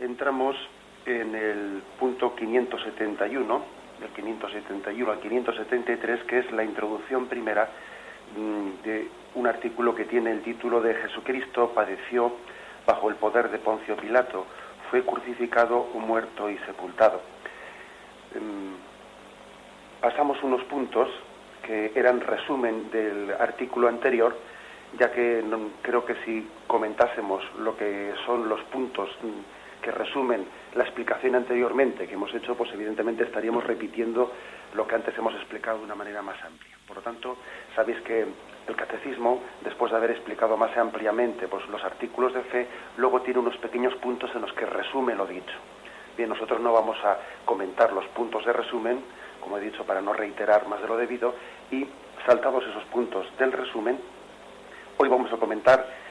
entramos en el punto 571, del 571 al 573, que es la introducción primera de un artículo que tiene el título de Jesucristo padeció bajo el poder de Poncio Pilato, fue crucificado, muerto y sepultado. Pasamos unos puntos que eran resumen del artículo anterior, ya que creo que si comentásemos lo que son los puntos que resumen la explicación anteriormente que hemos hecho, pues evidentemente estaríamos repitiendo lo que antes hemos explicado de una manera más amplia. Por lo tanto, sabéis que el catecismo, después de haber explicado más ampliamente pues los artículos de fe, luego tiene unos pequeños puntos en los que resume lo dicho. Bien, nosotros no vamos a comentar los puntos de resumen, como he dicho, para no reiterar más de lo debido, y saltados esos puntos del resumen, hoy vamos a comentar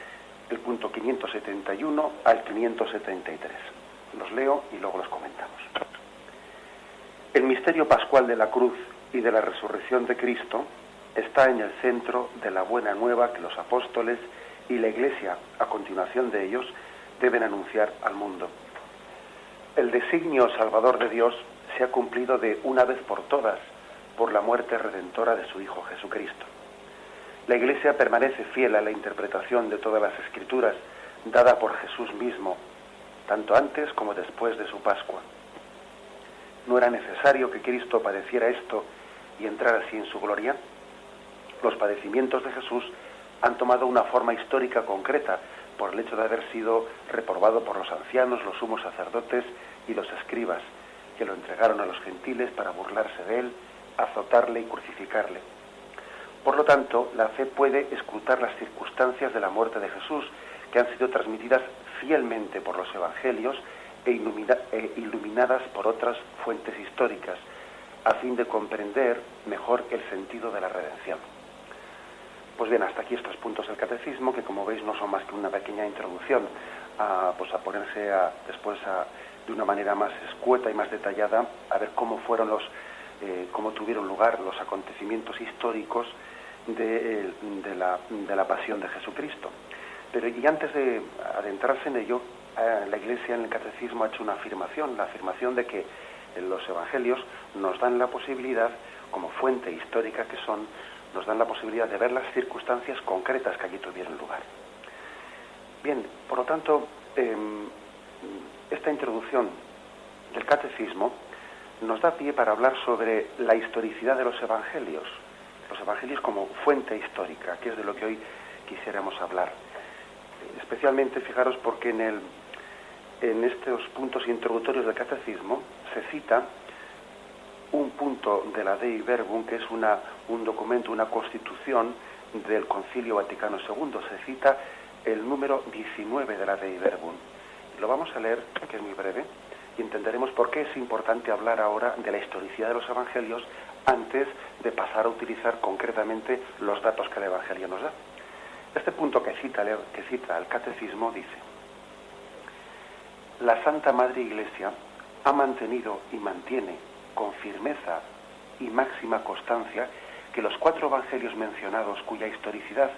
el punto 571 al 573. Los leo y luego los comentamos. El misterio pascual de la cruz y de la resurrección de Cristo está en el centro de la buena nueva que los apóstoles y la Iglesia, a continuación de ellos, deben anunciar al mundo. El designio salvador de Dios se ha cumplido de una vez por todas por la muerte redentora de su Hijo Jesucristo. La Iglesia permanece fiel a la interpretación de todas las Escrituras dada por Jesús mismo, tanto antes como después de su Pascua. ¿No era necesario que Cristo padeciera esto y entrar así en su gloria? Los padecimientos de Jesús han tomado una forma histórica concreta por el hecho de haber sido reprobado por los ancianos, los sumos sacerdotes y los escribas, que lo entregaron a los gentiles para burlarse de él, azotarle y crucificarle. Por lo tanto, la fe puede escrutar las circunstancias de la muerte de Jesús, que han sido transmitidas fielmente por los evangelios e iluminadas por otras fuentes históricas, a fin de comprender mejor el sentido de la redención. Pues bien, hasta aquí estos puntos del catecismo, que como veis no son más que una pequeña introducción a ponerse de una manera más escueta y más detallada a ver cómo fueron cómo tuvieron lugar los acontecimientos históricos de la pasión de Jesucristo. Pero y antes de adentrarse en ello, la Iglesia en el catecismo ha hecho una afirmación, la afirmación de que los evangelios nos dan la posibilidad, como fuente histórica que son, nos dan la posibilidad de ver las circunstancias concretas que allí tuvieron lugar. Bien, por lo tanto, esta introducción del catecismo nos da pie para hablar sobre la historicidad de los evangelios como fuente histórica, que es de lo que hoy quisiéramos hablar. Especialmente, fijaros, porque en estos puntos introductorios del catecismo se cita un punto de la Dei Verbum, que es un documento, una constitución del Concilio Vaticano II. Se cita el número 19 de la Dei Verbum. Lo vamos a leer, que es muy breve, y entenderemos por qué es importante hablar ahora de la historicidad de los evangelios antes de pasar a utilizar concretamente los datos que el Evangelio nos da. Este punto que cita el Catecismo dice: la Santa Madre Iglesia ha mantenido y mantiene con firmeza y máxima constancia que los 4 evangelios mencionados, cuya historicidad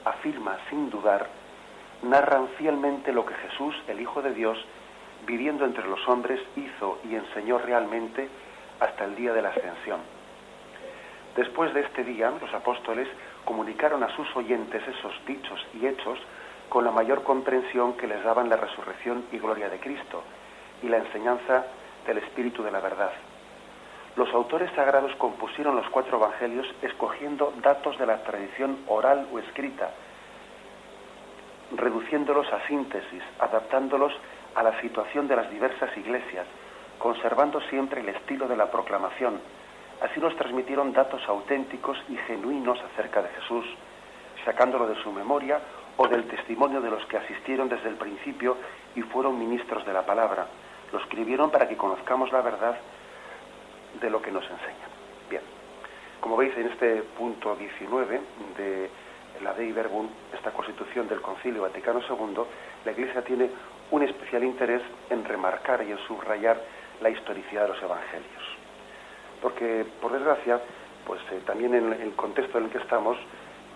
afirma sin dudar, narran fielmente lo que Jesús, el Hijo de Dios, viviendo entre los hombres, hizo y enseñó realmente hasta el día de la ascensión. Después de este día, los apóstoles comunicaron a sus oyentes esos dichos y hechos con la mayor comprensión que les daban la resurrección y gloria de Cristo y la enseñanza del Espíritu de la verdad. Los autores sagrados compusieron los 4 evangelios escogiendo datos de la tradición oral o escrita, reduciéndolos a síntesis, adaptándolos a la situación de las diversas iglesias, conservando siempre el estilo de la proclamación. Así nos transmitieron datos auténticos y genuinos acerca de Jesús, sacándolo de su memoria o del testimonio de los que asistieron desde el principio y fueron ministros de la palabra. Lo escribieron para que conozcamos la verdad de lo que nos enseñan. Bien, como veis en este punto 19 de la Dei Verbum, esta constitución del Concilio Vaticano II, la Iglesia tiene un especial interés en remarcar y en subrayar la historicidad de los evangelios. Porque, por desgracia, pues también en el contexto en el que estamos,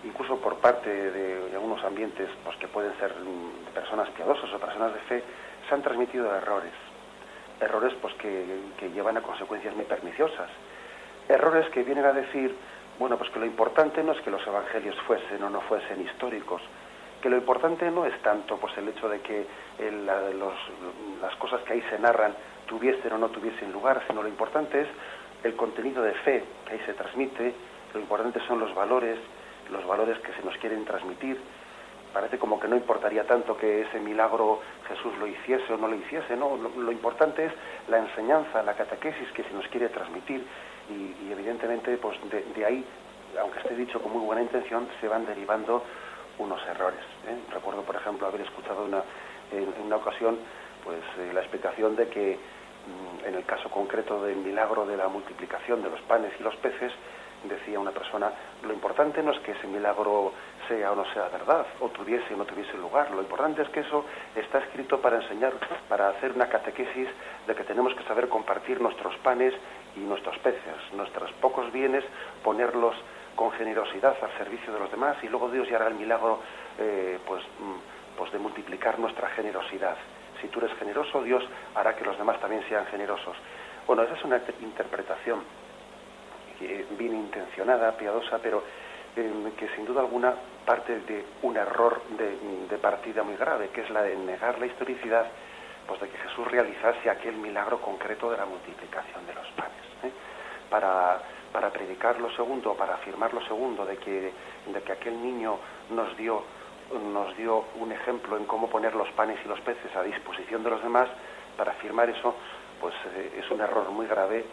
incluso por parte de algunos ambientes pues que pueden ser de personas piadosas o personas de fe, se han transmitido errores pues que llevan a consecuencias muy perniciosas, errores que vienen a decir, bueno, pues que lo importante no es que los evangelios fuesen o no fuesen históricos, que lo importante no es tanto pues el hecho de que las cosas que ahí se narran tuviesen o no tuviesen lugar, sino lo importante es el contenido de fe que ahí se transmite, lo importante son los valores que se nos quieren transmitir. Parece como que no importaría tanto que ese milagro Jesús lo hiciese o no lo hiciese, no, lo importante es la enseñanza, la catequesis que se nos quiere transmitir y evidentemente pues de ahí, aunque esté dicho con muy buena intención, se van derivando unos errores. Recuerdo, por ejemplo, haber escuchado en una ocasión pues la explicación de que en el caso concreto del milagro de la multiplicación de los panes y los peces, decía una persona, lo importante no es que ese milagro sea o no sea verdad, o tuviese o no tuviese lugar, lo importante es que eso está escrito para enseñar, para hacer una catequesis de que tenemos que saber compartir nuestros panes y nuestros peces, nuestros pocos bienes, ponerlos con generosidad al servicio de los demás, y luego Dios ya hará el milagro pues de multiplicar nuestra generosidad. Si tú eres generoso, Dios hará que los demás también sean generosos. Bueno, esa es una interpretación bien intencionada, piadosa, pero que sin duda alguna parte de un error de partida muy grave, que es la de negar la historicidad pues de que Jesús realizase aquel milagro concreto de la multiplicación de los panes. Para predicar lo segundo, para afirmar lo segundo, de que aquel niño nos dio un ejemplo en cómo poner los panes y los peces a disposición de los demás, para afirmar eso, pues es un error muy grave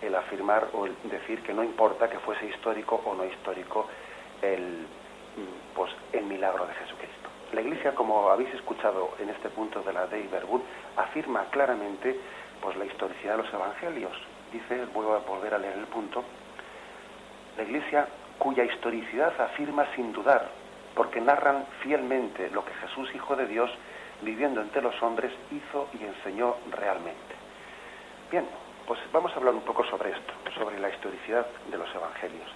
el afirmar o el decir que no importa que fuese histórico o no histórico el milagro de Jesucristo. La Iglesia, como habéis escuchado en este punto de la Dei Verbum, afirma claramente pues la historicidad de los evangelios. Dice, voy a volver a leer el punto, la Iglesia cuya historicidad afirma sin dudar, porque narran fielmente lo que Jesús, Hijo de Dios, viviendo entre los hombres, hizo y enseñó realmente. Bien, pues vamos a hablar un poco sobre esto, sobre la historicidad de los evangelios,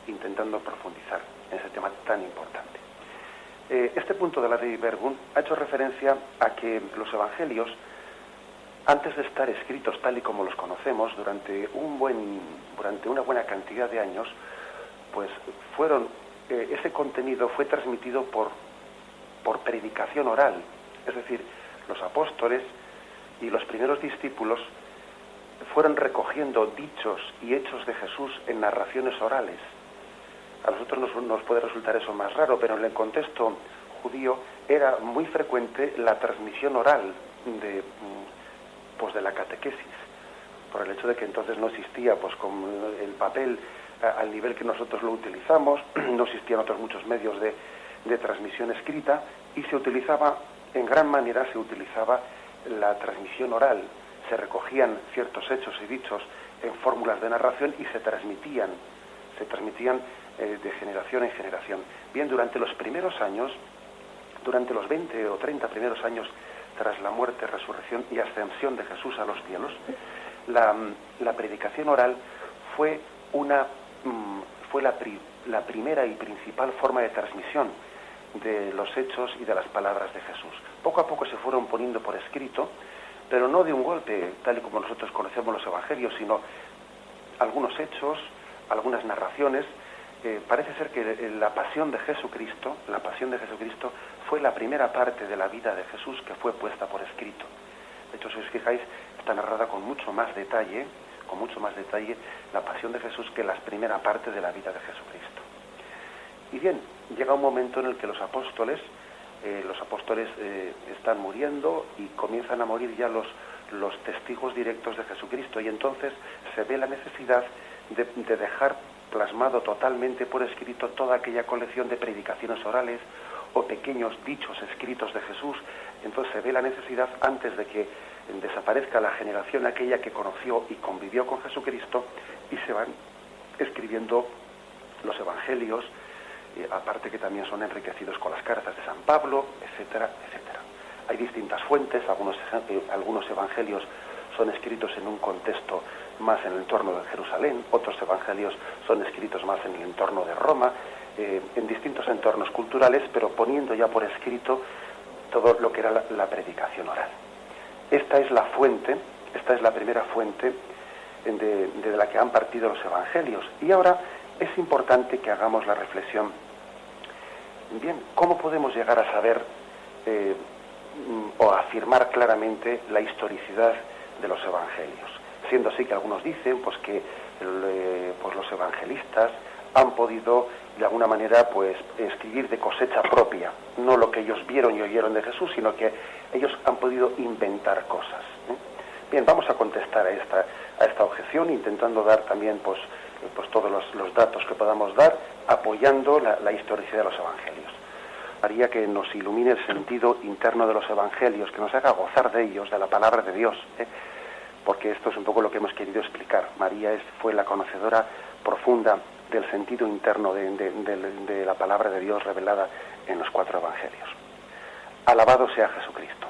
intentando profundizar en ese tema tan importante. Este punto de la Dei Verbum ha hecho referencia a que los evangelios, antes de estar escritos tal y como los conocemos, durante una buena cantidad de años, pues ese contenido fue transmitido por predicación oral. Es decir, los apóstoles y los primeros discípulos fueron recogiendo dichos y hechos de Jesús en narraciones orales. A nosotros nos puede resultar eso más raro, pero en el contexto judío era muy frecuente la transmisión oral de la catequesis, por el hecho de que entonces no existía pues con el papel al nivel que nosotros lo utilizamos, no existían otros muchos medios de transmisión escrita, y se utilizaba, en gran manera se utilizaba la transmisión oral. Se recogían ciertos hechos y dichos en fórmulas de narración y se transmitían de generación en generación. Bien, durante los primeros años, durante los 20 o 30 primeros años tras la muerte, resurrección y ascensión de Jesús a los cielos, la predicación oral fue la primera y principal forma de transmisión de los hechos y de las palabras de Jesús. Poco a poco se fueron poniendo por escrito, pero no de un golpe, tal y como nosotros conocemos los evangelios, sino algunos hechos, algunas narraciones. Parece ser que la pasión de Jesucristo fue la primera parte de la vida de Jesús que fue puesta por escrito. De hecho, si os fijáis, está narrada con mucho más detalle la pasión de Jesús que la primera parte de la vida de Jesucristo. Y bien, llega un momento en el que los apóstoles están muriendo y comienzan a morir ya los testigos directos de Jesucristo, y entonces se ve la necesidad de dejar plasmado totalmente por escrito toda aquella colección de predicaciones orales o pequeños dichos escritos de Jesús. Entonces se ve la necesidad, antes de que desaparezca la generación aquella que conoció y convivió con Jesucristo, y se van escribiendo los evangelios, aparte que también son enriquecidos con las cartas de San Pablo, etcétera, etcétera. Hay distintas fuentes, algunos evangelios son escritos en un contexto más en el entorno de Jerusalén, otros evangelios son escritos más en el entorno de Roma. en distintos entornos culturales, pero poniendo ya por escrito todo lo que era la predicación oral. Esta es la fuente, esta es la primera fuente de la que han partido los evangelios. Y ahora es importante que hagamos la reflexión. Bien, ¿cómo podemos llegar a saber o afirmar claramente la historicidad de los evangelios? Siendo así que algunos dicen pues que pues los evangelistas han podido de alguna manera pues escribir de cosecha propia, no lo que ellos vieron y oyeron de Jesús, sino que ellos han podido inventar cosas. Bien, vamos a contestar a esta objeción, intentando dar también pues todos los datos que podamos dar, apoyando la historicidad de los evangelios. Haría que nos ilumine el sentido interno de los evangelios, que nos haga gozar de ellos, de la palabra de Dios, porque esto es un poco lo que hemos querido explicar. María fue la conocedora profunda del sentido interno de la palabra de Dios revelada en los 4 evangelios. Alabado sea Jesucristo.